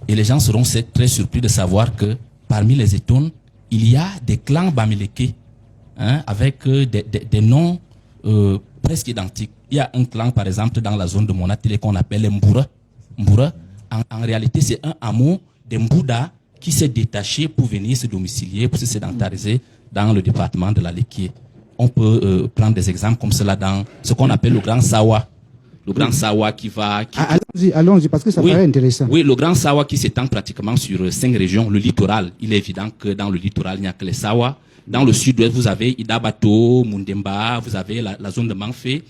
Et les gens seront très surpris de savoir que parmi les Etones, il y a des clans Bamileke, avec des noms presque identiques. Il y a un clan, par exemple, dans la zone de Monatile qu'on appelle les Mboura. Mboura, en réalité, c'est un hameau des Mbouda qui s'est détaché pour venir se domicilier, pour se sédentariser dans le département de la Lekié. On peut prendre des exemples comme cela dans ce qu'on appelle le Grand Sawa. Le Grand Sawa qui va... Allons-y, parce que ça paraît intéressant. Oui, le Grand Sawa qui s'étend pratiquement sur 5 régions. Le littoral, il est évident que dans le littoral, il n'y a que les Sawa. Dans le sud-ouest, vous avez Idabato, Mundemba, vous avez la zone de Manfé.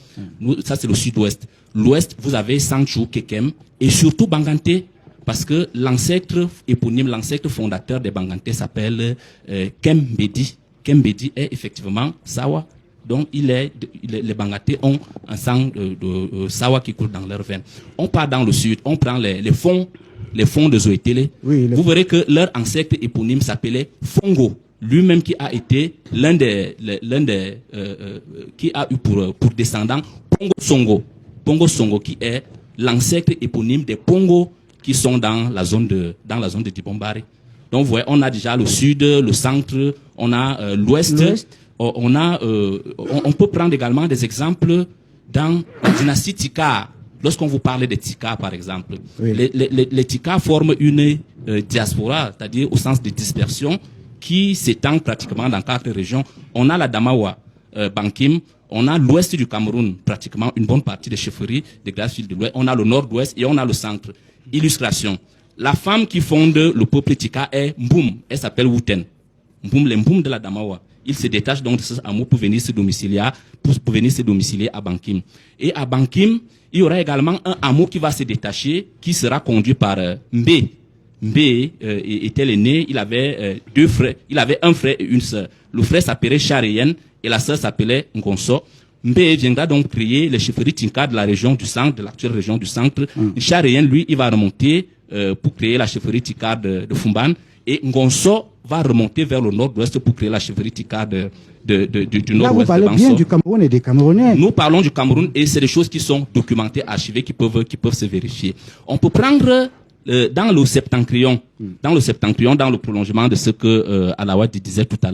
Ça, c'est le sud-ouest. L'ouest, vous avez Sanchou, Kekem, et surtout Banganté, parce que l'ancêtre éponyme, l'ancêtre fondateur des Banganté s'appelle Kembedi. Kembedi est effectivement Sawa. Donc, les Banganté ont un sang de Sawa qui coule dans leurs veines. On part dans le sud, on prend les fonds de Zoétélé. Oui, vous verrez que leur ancêtre éponyme s'appelait Fongo. Lui-même qui a été l'un des qui a eu pour descendant Pongo Songo. Pongo Songo qui est l'ancêtre éponyme des Pongo qui sont dans la zone de Dibombari. Donc vous voyez, on a déjà le sud, le centre, on a l'ouest, on peut prendre également des exemples dans la dynastie Tika. Lorsqu'on vous parle des Tika, par exemple, les Tika forment une diaspora, c'est-à-dire au sens de dispersion, qui s'étend pratiquement dans 4 régions. On a la Damawa, Bankim, on a l'ouest du Cameroun, pratiquement une bonne partie des chefferies des grasses villes de l'ouest, on a le nord-ouest et on a le centre. Illustration. La femme qui fonde le peuple Tika est Mboum, elle s'appelle Wouten. Mboum, les Mboum de la Damawa. Il se détache donc de ce hameau pour venir se domicilier à Bankim. Et à Bankim, il y aura également un hameau qui va se détacher, qui sera conduit par Mbé. Mbé était l'aîné, il avait 2 frères, il avait un frère et une sœur. Le frère s'appelait Charéen et la sœur s'appelait Ngonso. Mbé viendra donc créer les chefferies Tinka de la région du centre, de l'actuelle région du centre. Charéen, lui, il va remonter pour créer la chefferie Tika de Fumban. Et Ngonso va remonter vers le nord-ouest pour créer la chefferie Tika du nord-ouest. Là, vous parlez bien du Cameroun et des Camerounais. Nous parlons du Cameroun et c'est des choses qui sont documentées, archivées, qui peuvent se vérifier. On peut prendre dans le septentrion, dans le prolongement de ce que Alawad disait tout à l'heure.